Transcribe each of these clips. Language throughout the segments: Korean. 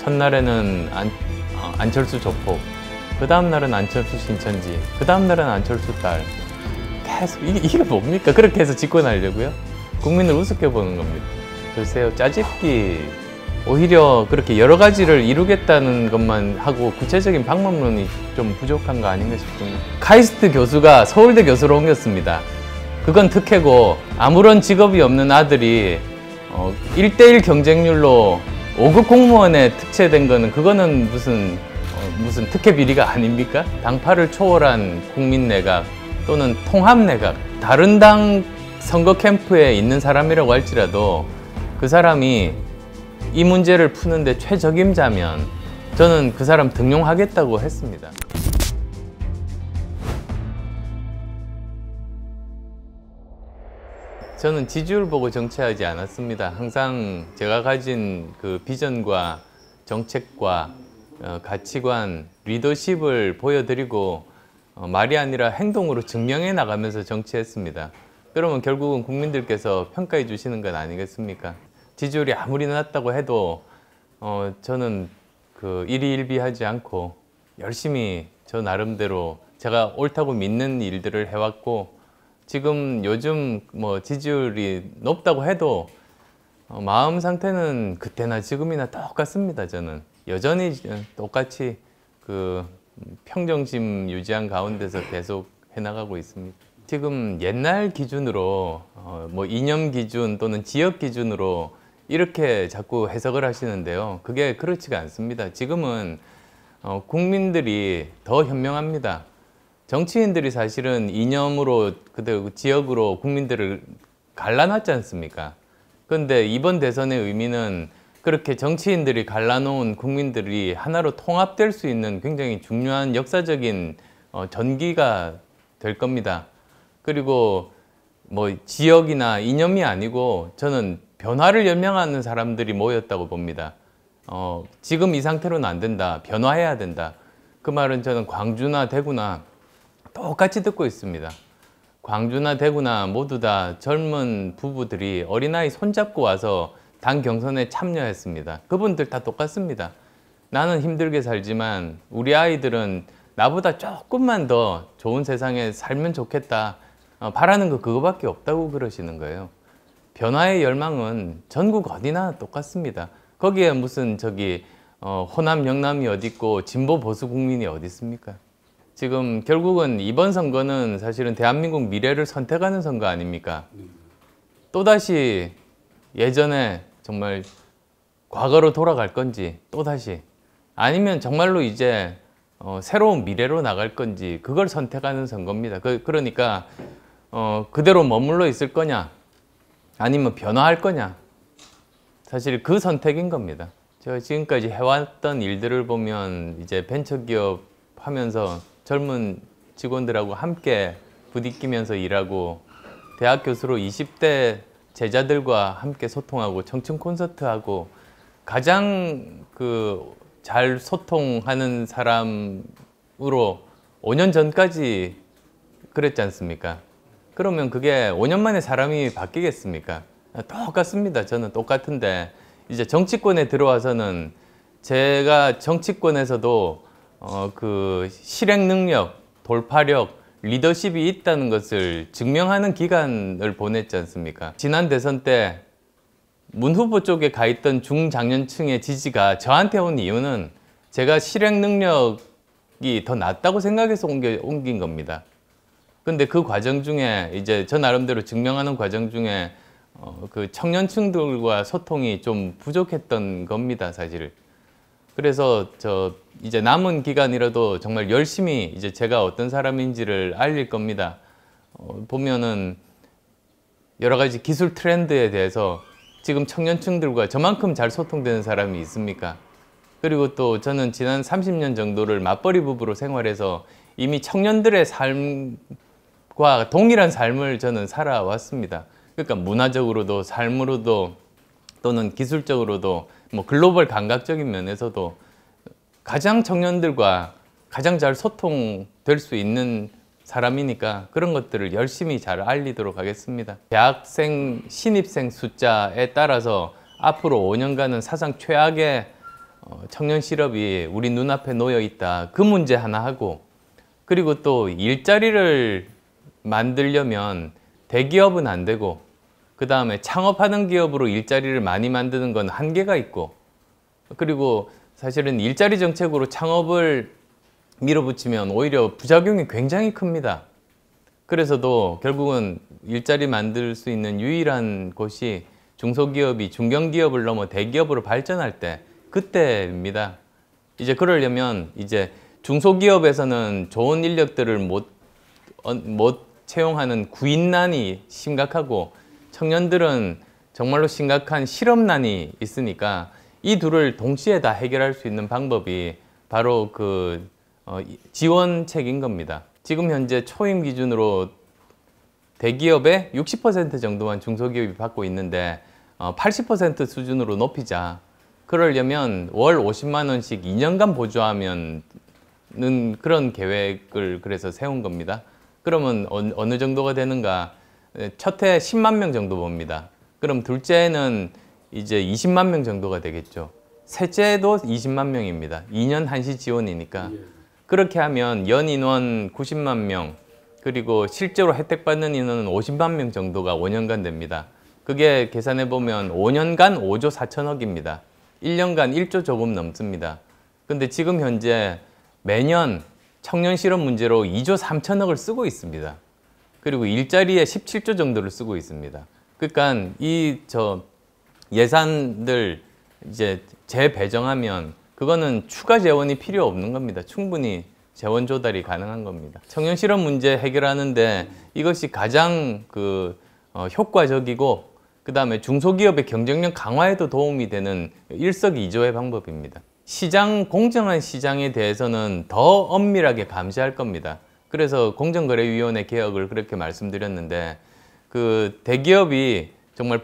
첫날에는 안철수 조폭, 그 다음 날은 안철수 신천지, 그 다음 날은 안철수 딸. 계속 이게 뭡니까? 그렇게 해서 집권하려고요? 국민을 우습게 보는 겁니다. 글쎄요, 짜집기, 오히려 그렇게 여러 가지를 이루겠다는 것만 하고 구체적인 방법론이 좀 부족한 거 아닌가 싶습니다. 카이스트 교수가 서울대 교수로 옮겼습니다. 그건 특혜고, 아무런 직업이 없는 아들이 1대1 경쟁률로 5급 공무원에 특채된 거는 그거는 무슨 특혜 비리가 아닙니까? 당파를 초월한 국민내각 또는 통합내각, 다른 당 선거 캠프에 있는 사람이라고 할지라도 그 사람이 이 문제를 푸는데 최적임자면 저는 그 사람 등용하겠다고 했습니다. 저는 지지율 보고 정치하지 않았습니다. 항상 제가 가진 그 비전과 정책과 가치관, 리더십을 보여드리고 말이 아니라 행동으로 증명해 나가면서 정치했습니다. 그러면 결국은 국민들께서 평가해 주시는 건 아니겠습니까? 지지율이 아무리 낮다고 해도 저는 그 일희일비하지 않고 열심히 저 나름대로 제가 옳다고 믿는 일들을 해왔고, 지금 요즘 뭐 지지율이 높다고 해도 마음 상태는 그때나 지금이나 똑같습니다. 저는 여전히 똑같이 그 평정심 유지한 가운데서 계속 해나가고 있습니다. 지금 옛날 기준으로 뭐 이념 기준 또는 지역 기준으로 이렇게 자꾸 해석을 하시는데요. 그게 그렇지가 않습니다. 지금은 국민들이 더 현명합니다. 정치인들이 사실은 이념으로 그대로 지역으로 국민들을 갈라놨지 않습니까? 그런데 이번 대선의 의미는 그렇게 정치인들이 갈라놓은 국민들이 하나로 통합될 수 있는 굉장히 중요한 역사적인 전기가 될 겁니다. 그리고 뭐 지역이나 이념이 아니고 저는 변화를 열망하는 사람들이 모였다고 봅니다. 지금 이 상태로는 안 된다. 변화해야 된다. 그 말은 저는 광주나 대구나 똑같이 듣고 있습니다. 광주나 대구나 모두 다 젊은 부부들이 어린아이 손잡고 와서 당 경선에 참여했습니다. 그분들 다 똑같습니다. 나는 힘들게 살지만 우리 아이들은 나보다 조금만 더 좋은 세상에 살면 좋겠다. 바라는 거 그거밖에 없다고 그러시는 거예요. 변화의 열망은 전국 어디나 똑같습니다. 거기에 무슨 호남 영남이 어디 있고 진보 보수 국민이 어디 있습니까? 지금 결국은 이번 선거는 사실은 대한민국 미래를 선택하는 선거 아닙니까? 또다시 예전에 정말 과거로 돌아갈 건지 또다시, 아니면 정말로 이제 새로운 미래로 나갈 건지 그걸 선택하는 선거입니다. 그러니까 그대로 머물러 있을 거냐 아니면 변화할 거냐, 사실 그 선택인 겁니다. 제가 지금까지 해왔던 일들을 보면 이제 벤처기업 하면서 젊은 직원들하고 함께 부딪히면서 일하고, 대학 교수로 20대 제자들과 함께 소통하고 청춘 콘서트하고, 가장 잘 소통하는 사람으로 5년 전까지 그랬지 않습니까? 그러면 그게 5년 만에 사람이 바뀌겠습니까? 똑같습니다. 저는 똑같은데 이제 정치권에 들어와서는 제가 정치권에서도 그 실행 능력, 돌파력, 리더십이 있다는 것을 증명하는 기간을 보냈지 않습니까? 지난 대선 때 문 후보 쪽에 가 있던 중장년층의 지지가 저한테 온 이유는 제가 실행 능력이 더 낫다고 생각해서 옮긴 겁니다. 근데 그 과정 중에 이제 저 나름대로 증명하는 과정 중에 그 청년층들과 소통이 좀 부족했던 겁니다, 사실. 그래서 이제 남은 기간이라도 정말 열심히 이제 제가 어떤 사람인지를 알릴 겁니다. 보면은 여러 가지 기술 트렌드에 대해서 지금 청년층들과 저만큼 잘 소통되는 사람이 있습니까? 그리고 또 저는 지난 30년 정도를 맞벌이 부부로 생활해서 이미 청년들의 삶과 동일한 삶을 저는 살아왔습니다. 그러니까 문화적으로도 삶으로도 또는 기술적으로도 뭐 글로벌 감각적인 면에서도 가장 청년들과 가장 잘 소통될 수 있는 사람이니까 그런 것들을 열심히 잘 알리도록 하겠습니다. 대학생 신입생 숫자에 따라서 앞으로 5년간은 사상 최악의 청년 실업이 우리 눈앞에 놓여 있다. 그 문제 하나 하고, 그리고 또 일자리를 만들려면 대기업은 안 되고, 그 다음에 창업하는 기업으로 일자리를 많이 만드는 건 한계가 있고, 그리고 사실은 일자리 정책으로 창업을 밀어붙이면 오히려 부작용이 굉장히 큽니다. 그래서도 결국은 일자리 만들 수 있는 유일한 곳이 중소기업이 중견기업을 넘어 대기업으로 발전할 때, 그때입니다. 이제 그러려면 이제 중소기업에서는 좋은 인력들을 못 채용하는 구인난이 심각하고, 청년들은 정말로 심각한 실업난이 있으니까 이 둘을 동시에 다 해결할 수 있는 방법이 바로 그 지원책인 겁니다. 지금 현재 초임 기준으로 대기업의 60% 정도만 중소기업이 받고 있는데 80% 수준으로 높이자. 그러려면 월 50만 원씩 2년간 보조하면은 그런 계획을 그래서 세운 겁니다. 그러면 어느 정도가 되는가? 첫 해 10만 명 정도 봅니다. 그럼 둘째는 이제 20만 명 정도가 되겠죠. 셋째도 20만 명입니다. 2년 한시 지원이니까. 그렇게 하면 연 인원 90만 명, 그리고 실제로 혜택 받는 인원은 50만 명 정도가 5년간 됩니다. 그게 계산해 보면 5년간 5조 4천억입니다. 1년간 1조 조금 넘습니다. 근데 지금 현재 매년 청년 실업 문제로 2조 3천억을 쓰고 있습니다. 그리고 일자리에 17조 정도를 쓰고 있습니다. 그러니까 예산들 이제 재배정하면 그거는 추가 재원이 필요 없는 겁니다. 충분히 재원 조달이 가능한 겁니다. 청년 실업 문제 해결하는데 이것이 가장 효과적이고, 그 다음에 중소기업의 경쟁력 강화에도 도움이 되는 일석이조의 방법입니다. 공정한 시장에 대해서는 더 엄밀하게 감시할 겁니다. 그래서 공정거래위원회 개혁을 그렇게 말씀드렸는데, 그 대기업이 정말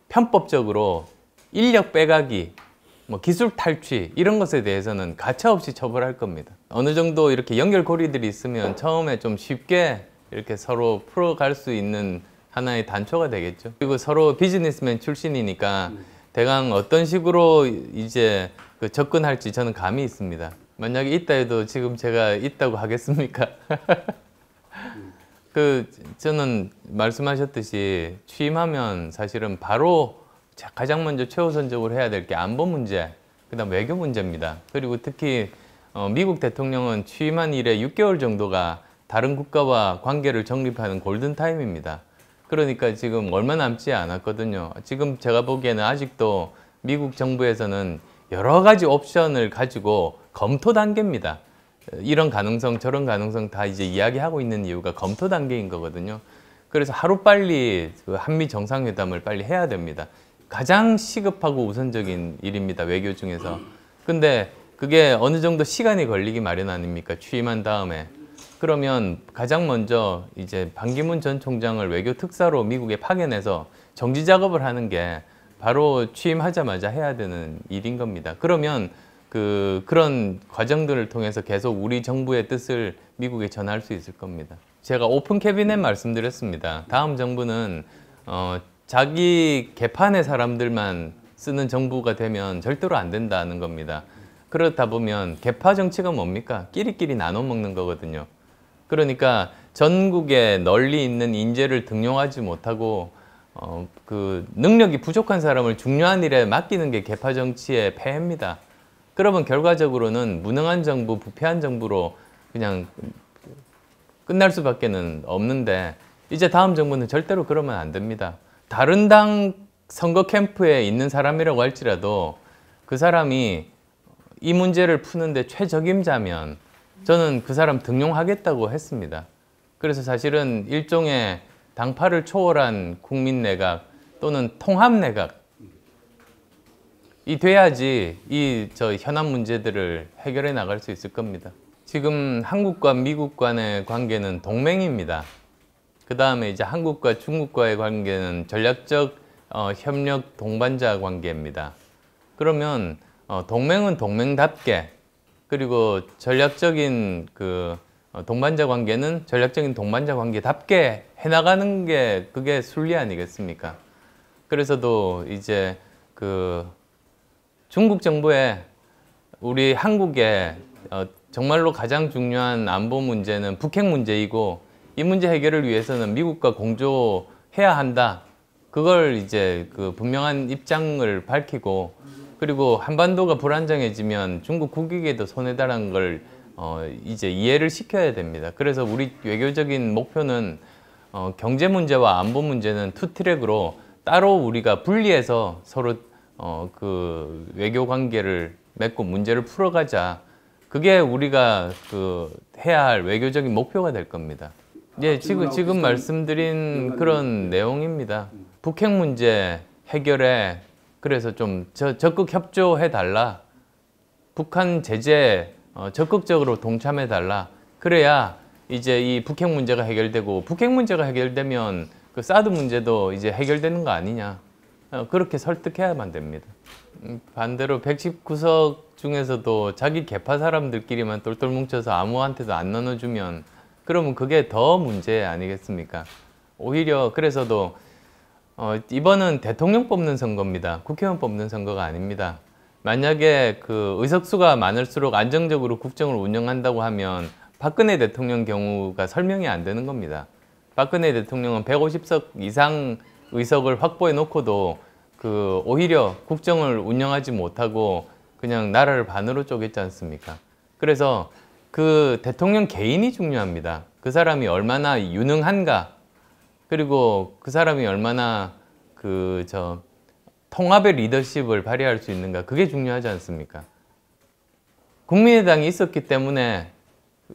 편법적으로 인력 빼가기, 기술 탈취 이런 것에 대해서는 가차없이 처벌할 겁니다. 어느 정도 이렇게 연결고리들이 있으면 처음에 좀 쉽게 이렇게 서로 풀어갈 수 있는 하나의 단초가 되겠죠. 그리고 서로 비즈니스맨 출신이니까 대강 어떤 식으로 이제 접근할지 저는 감이 있습니다. 만약에 있다 해도 지금 제가 있다고 하겠습니까? 저는 말씀하셨듯이 취임하면 사실은 바로 가장 먼저 최우선적으로 해야 될 게 안보 문제, 그다음 외교 문제입니다. 그리고 특히 미국 대통령은 취임한 이래 6개월 정도가 다른 국가와 관계를 정립하는 골든타임입니다. 그러니까 지금 얼마 남지 않았거든요. 지금 제가 보기에는 아직도 미국 정부에서는 여러 가지 옵션을 가지고 검토 단계입니다. 이런 가능성, 저런 가능성 다 이제 이야기하고 있는 이유가 검토 단계인 거거든요. 그래서 하루빨리 한미 정상회담을 빨리 해야 됩니다. 가장 시급하고 우선적인 일입니다. 외교 중에서. 근데 그게 어느 정도 시간이 걸리기 마련 아닙니까? 취임한 다음에. 그러면 가장 먼저 이제 반기문 전 총장을 외교 특사로 미국에 파견해서 정지 작업을 하는 게 바로 취임하자마자 해야 되는 일인 겁니다. 그러면 그런 과정들을 통해서 계속 우리 정부의 뜻을 미국에 전할 수 있을 겁니다. 제가 오픈 캐비넷 말씀드렸습니다. 다음 정부는 자기 개판의 사람들만 쓰는 정부가 되면 절대로 안 된다는 겁니다. 그렇다 보면 개파 정치가 뭡니까? 끼리끼리 나눠 먹는 거거든요. 그러니까 전국에 널리 있는 인재를 등용하지 못하고 능력이 부족한 사람을 중요한 일에 맡기는 게 개파 정치의 폐해입니다. 그러면 결과적으로는 무능한 정부, 부패한 정부로 그냥 끝날 수밖에는 없는데, 이제 다음 정부는 절대로 그러면 안 됩니다. 다른 당 선거 캠프에 있는 사람이라고 할지라도 그 사람이 이 문제를 푸는데 최적임자면 저는 그 사람 등용하겠다고 했습니다. 그래서 사실은 일종의 당파를 초월한 국민내각 또는 통합내각 이 돼야지 현안 문제들을 해결해 나갈 수 있을 겁니다. 지금 한국과 미국 간의 관계는 동맹입니다. 그 다음에 이제 한국과 중국과의 관계는 전략적 협력 동반자 관계입니다. 그러면 동맹은 동맹답게, 그리고 전략적인 동반자 관계는 전략적인 동반자 관계답게 해나가는 게 그게 순리 아니겠습니까? 그래서도 이제 중국 정부에 우리 한국의 정말로 가장 중요한 안보 문제는 북핵 문제이고 이 문제 해결을 위해서는 미국과 공조해야 한다. 그걸 이제 그 분명한 입장을 밝히고 그리고 한반도가 불안정해지면 중국 국익에도 손해다라는 걸 이제 이해를 시켜야 됩니다. 그래서 우리 외교적인 목표는 경제 문제와 안보 문제는 투 트랙으로 따로 우리가 분리해서 서로 그 외교 관계를 맺고 문제를 풀어가자. 그게 우리가 그 해야 할 외교적인 목표가 될 겁니다. 예, 지금 말씀드린 그런 내용입니다. 북핵 문제 해결에 그래서 좀 적극 협조해 달라. 북한 제재 적극적으로 동참해 달라. 그래야 이제 이 북핵 문제가 해결되고 북핵 문제가 해결되면 그 사드 문제도 이제 해결되는 거 아니냐. 그렇게 설득해야만 됩니다. 반대로 119석 중에서도 자기 계파 사람들끼리만 똘똘 뭉쳐서 아무한테도 안 나눠주면 그러면 그게 더 문제 아니겠습니까? 오히려 그래서도 이번은 대통령 뽑는 선거입니다. 국회의원 뽑는 선거가 아닙니다. 만약에 그 의석수가 많을수록 안정적으로 국정을 운영한다고 하면 박근혜 대통령 경우가 설명이 안 되는 겁니다. 박근혜 대통령은 150석 이상 의석을 확보해 놓고도 그 오히려 국정을 운영하지 못하고 그냥 나라를 반으로 쪼갰지 않습니까? 그래서 그 대통령 개인이 중요합니다. 그 사람이 얼마나 유능한가, 그리고 그 사람이 얼마나 통합의 리더십을 발휘할 수 있는가, 그게 중요하지 않습니까? 국민의당이 있었기 때문에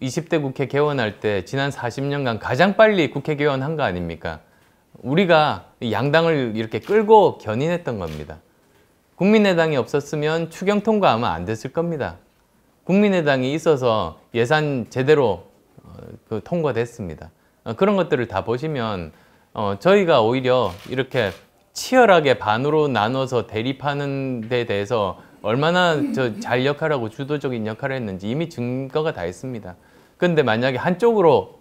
20대 국회 개원할 때 지난 40년간 가장 빨리 국회 개원한 거 아닙니까? 우리가 양당을 이렇게 끌고 견인했던 겁니다. 국민의당이 없었으면 추경 통과 아마 안 됐을 겁니다. 국민의당이 있어서 예산 제대로 통과됐습니다. 그런 것들을 다 보시면 저희가 오히려 이렇게 치열하게 반으로 나눠서 대립하는 데 대해서 얼마나 잘 역할하고 주도적인 역할을 했는지 이미 증거가 다 있습니다. 그런데 만약에 한쪽으로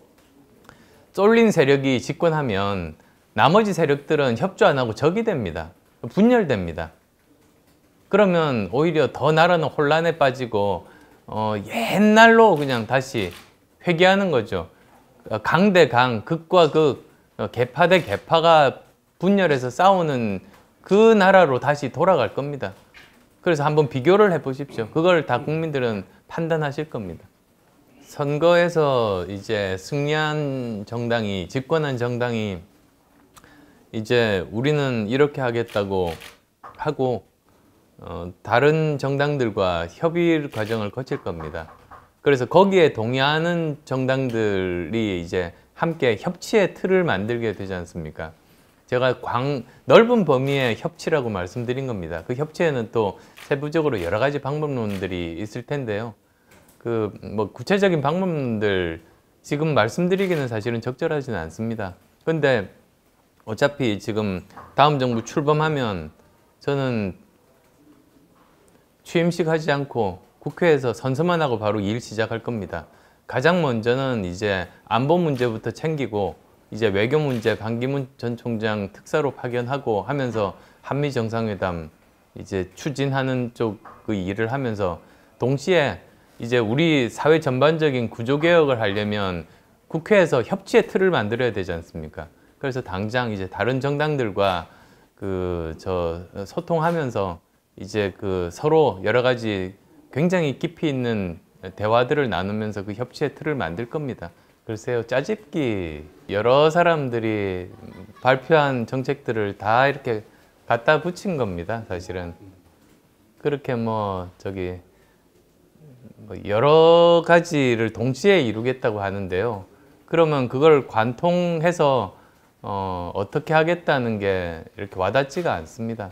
쏠린 세력이 집권하면 나머지 세력들은 협조 안 하고 적이 됩니다. 분열됩니다. 그러면 오히려 더 나라는 혼란에 빠지고 옛날로 그냥 다시 회귀하는 거죠. 강 대 강, 극과 극, 계파 대 계파가 분열해서 싸우는 그 나라로 다시 돌아갈 겁니다. 그래서 한번 비교를 해보십시오. 그걸 다 국민들은 판단하실 겁니다. 선거에서 이제 승리한 정당이, 집권한 정당이 이제 우리는 이렇게 하겠다고 하고 다른 정당들과 협의 과정을 거칠 겁니다. 그래서 거기에 동의하는 정당들이 이제 함께 협치의 틀을 만들게 되지 않습니까? 제가 넓은 범위의 협치라고 말씀드린 겁니다. 그 협치에는 또 세부적으로 여러 가지 방법론들이 있을 텐데요. 뭐 구체적인 방법론들 지금 말씀드리기는 사실은 적절하지는 않습니다. 근데 어차피 지금 다음 정부 출범하면 저는 취임식 하지 않고 국회에서 선서만 하고 바로 일 시작할 겁니다. 가장 먼저는 이제 안보 문제부터 챙기고 이제 외교 문제 반기문 전 총장 특사로 파견하고 하면서 한미 정상회담 이제 추진하는 쪽의 일을 하면서 동시에 이제 우리 사회 전반적인 구조 개혁을 하려면 국회에서 협치의 틀을 만들어야 되지 않습니까? 그래서 당장 이제 다른 정당들과 소통하면서 이제 서로 여러 가지 굉장히 깊이 있는 대화들을 나누면서 그 협치의 틀을 만들 겁니다. 글쎄요, 짜집기 여러 사람들이 발표한 정책들을 다 이렇게 갖다 붙인 겁니다. 사실은 그렇게 여러 가지를 동시에 이루겠다고 하는데요. 그러면 그걸 관통해서 어떻게 하겠다는 게 이렇게 와닿지가 않습니다.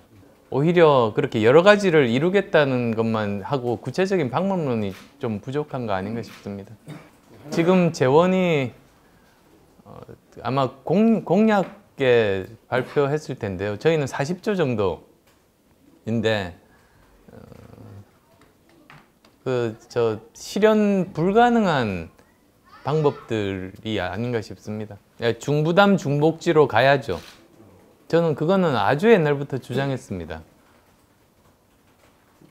오히려 그렇게 여러 가지를 이루겠다는 것만 하고 구체적인 방법론이 좀 부족한 거 아닌가 싶습니다. 지금 재원이 아마 공약에 발표했을 텐데요. 저희는 40조 정도인데 실현 불가능한 방법들이 아닌가 싶습니다. 중부담 중복지로 가야죠. 저는 그거는 아주 옛날부터 주장했습니다.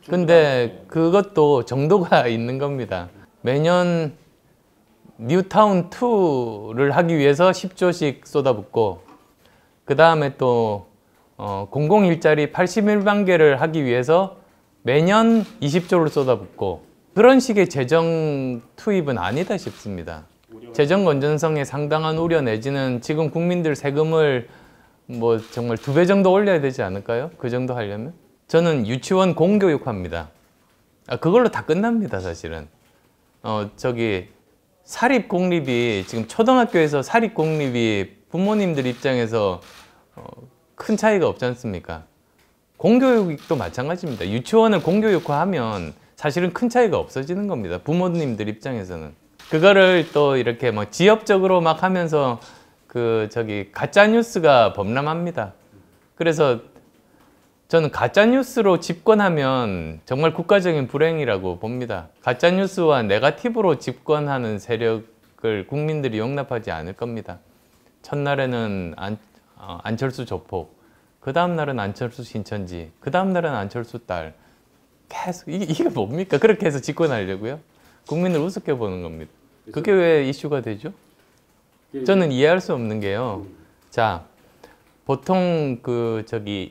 근데 그것도 정도가 있는 겁니다. 매년 뉴타운 2를 하기 위해서 10조씩 쏟아붓고, 그 다음에 또 공공 일자리 81만 개를 하기 위해서 매년 20조를 쏟아붓고, 그런 식의 재정 투입은 아니다 싶습니다. 재정 건전성에 상당한 우려 내지는 지금 국민들 세금을 뭐 정말 2배 정도 올려야 되지 않을까요? 그 정도 하려면? 저는 유치원 공교육화입니다. 그걸로 다 끝납니다, 사실은. 사립 공립이 지금 초등학교에서 사립 공립이 부모님들 입장에서 큰 차이가 없지 않습니까? 공교육도 마찬가지입니다. 유치원을 공교육화하면 사실은 큰 차이가 없어지는 겁니다. 부모님들 입장에서는. 그거를 또 이렇게 뭐 지역적으로 막 하면서 가짜 뉴스가 범람합니다. 그래서 저는 가짜 뉴스로 집권하면 정말 국가적인 불행이라고 봅니다. 가짜 뉴스와 네거티브로 집권하는 세력을 국민들이 용납하지 않을 겁니다. 첫날에는 안철수 조폭, 그 다음 날은 안철수 신천지, 그 다음 날은 안철수 딸. 계속 이게 뭡니까? 그렇게 해서 집권하려고요? 국민을 우습게 보는 겁니다. 그게 왜 이슈가 되죠? 저는 이해할 수 없는 게요. 자, 보통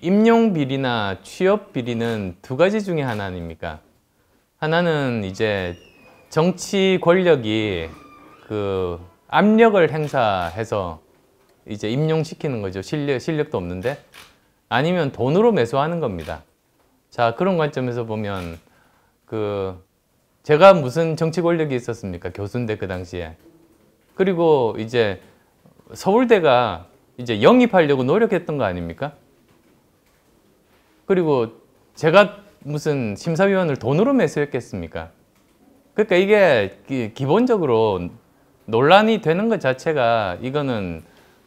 임용 비리나 취업 비리는 2가지 중에 하나 아닙니까? 하나는 이제 정치 권력이 압력을 행사해서 이제 임용시키는 거죠. 실력도 없는데. 아니면 돈으로 매수하는 겁니다. 자, 그런 관점에서 보면 제가 무슨 정치 권력이 있었습니까? 교수인데 그 당시에. 그리고 이제 서울대가 이제 영입하려고 노력했던 거 아닙니까? 그리고 제가 무슨 심사위원을 돈으로 매수했겠습니까? 그러니까 이게 기본적으로 논란이 되는 것 자체가 이거는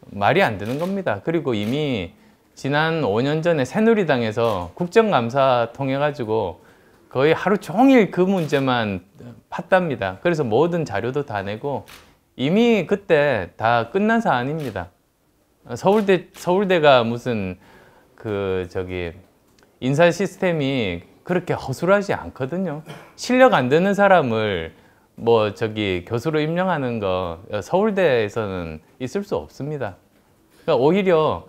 말이 안 되는 겁니다. 그리고 이미 지난 5년 전에 새누리당에서 국정감사 통해 가지고 거의 하루 종일 그 문제만 팠답니다. 그래서 모든 자료도 다 내고 이미 그때 다 끝난 사안입니다. 서울대가 무슨 인사 시스템이 그렇게 허술하지 않거든요. 실력 안 되는 사람을 교수로 임명하는 거 서울대에서는 있을 수 없습니다. 그러니까 오히려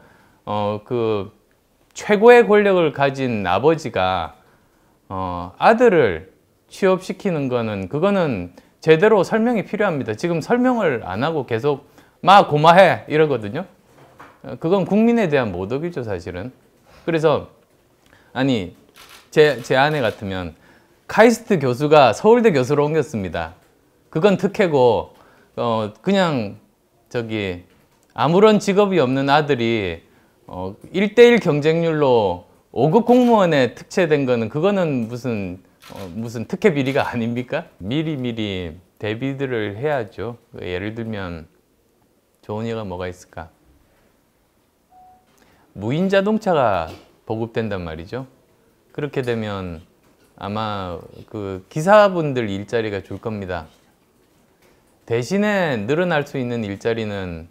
최고의 권력을 가진 아버지가 아들을 취업시키는 그거는 제대로 설명이 필요합니다. 지금 설명을 안 하고 계속 고마해 이러거든요. 그건 국민에 대한 모독이죠, 사실은. 그래서 제 아내 같으면 카이스트 교수가 서울대 교수로 옮겼습니다. 그건 특혜고 그냥 아무런 직업이 없는 아들이 1대1 경쟁률로 5급 공무원에 특채된 그거는 무슨 특혜 비리가 아닙니까? 미리 대비들을 해야죠. 예를 들면 좋은 예가 뭐가 있을까? 무인 자동차가 보급된단 말이죠. 그렇게 되면 아마 기사분들 일자리가 줄 겁니다. 대신에 늘어날 수 있는 일자리는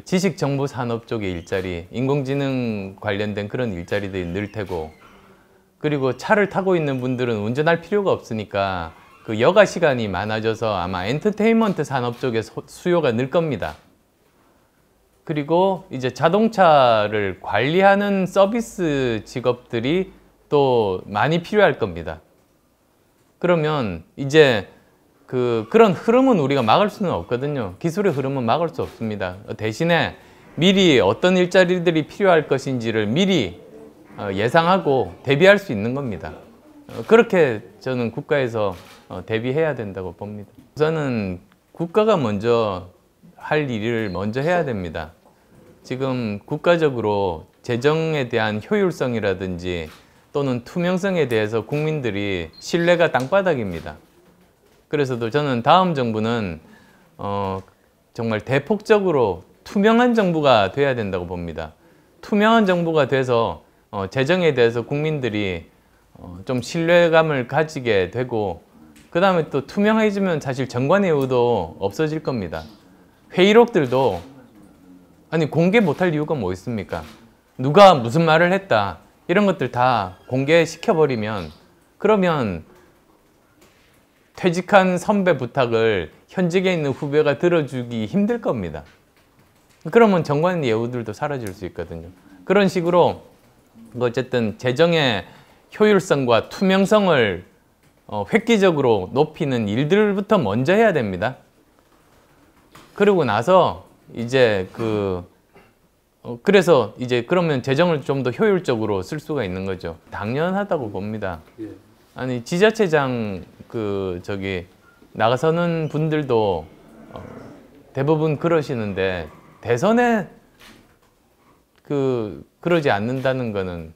지식정보산업 쪽의 일자리, 인공지능 관련된 그런 일자리들이 늘 테고, 그리고 차를 타고 있는 분들은 운전할 필요가 없으니까 여가 시간이 많아져서 아마 엔터테인먼트 산업 쪽의 수요가 늘 겁니다. 그리고 이제 자동차를 관리하는 서비스 직업들이 또 많이 필요할 겁니다. 그러면 이제 그런 흐름은 우리가 막을 수는 없거든요. 기술의 흐름은 막을 수 없습니다. 대신에 미리 어떤 일자리들이 필요할 것인지를 미리 예상하고 대비할 수 있는 겁니다. 그렇게 저는 국가에서 대비해야 된다고 봅니다. 우선은 국가가 먼저 할 일을 먼저 해야 됩니다. 지금 국가적으로 재정에 대한 효율성이라든지 또는 투명성에 대해서 국민들이 신뢰가 땅바닥입니다. 그래서도 저는 다음 정부는 정말 대폭적으로 투명한 정부가 돼야 된다고 봅니다. 투명한 정부가 돼서 재정에 대해서 국민들이 좀 신뢰감을 가지게 되고, 그 다음에 또 투명해지면 사실 정관의 의도 없어질 겁니다. 회의록들도 공개 못할 이유가 뭐 있습니까? 누가 무슨 말을 했다, 이런 것들 다 공개시켜버리면 그러면 퇴직한 선배 부탁을 현직에 있는 후배가 들어주기 힘들 겁니다. 그러면 정관 예우들도 사라질 수 있거든요. 그런 식으로 어쨌든 재정의 효율성과 투명성을 획기적으로 높이는 일들부터 먼저 해야 됩니다. 그러고 나서 이제 그래서 이제 그러면 재정을 좀 더 효율적으로 쓸 수가 있는 거죠. 당연하다고 봅니다. 아니 지자체장 나가서는 분들도 대부분 그러시는데 대선에 그러지 않는다는 거는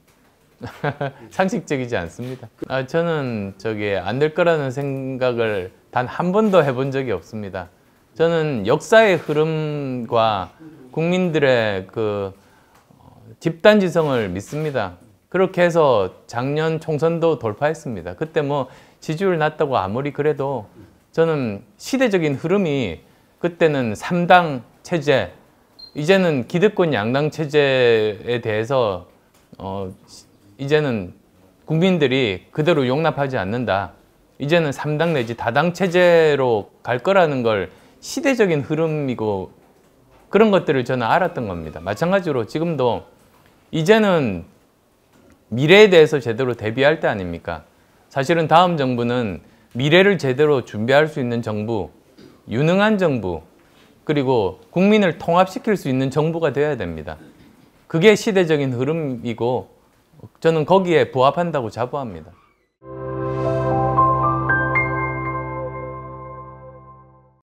상식적이지 않습니다. 저는 안 될 거라는 생각을 단 한 번도 해본 적이 없습니다. 저는 역사의 흐름과 국민들의 집단지성을 믿습니다. 그렇게 해서 작년 총선도 돌파했습니다. 그때 뭐 지지율 낮다고 아무리 그래도 저는 시대적인 흐름이 그때는 3당 체제, 이제는 기득권 양당 체제에 대해서 이제는 국민들이 그대로 용납하지 않는다. 이제는 3당 내지 다당 체제로 갈 거라는 걸 시대적인 흐름이고 그런 것들을 저는 알았던 겁니다. 마찬가지로 지금도 이제는 미래에 대해서 제대로 대비할 때 아닙니까? 사실은 다음 정부는 미래를 제대로 준비할 수 있는 정부, 유능한 정부, 그리고 국민을 통합시킬 수 있는 정부가 되어야 됩니다. 그게 시대적인 흐름이고 저는 거기에 부합한다고 자부합니다.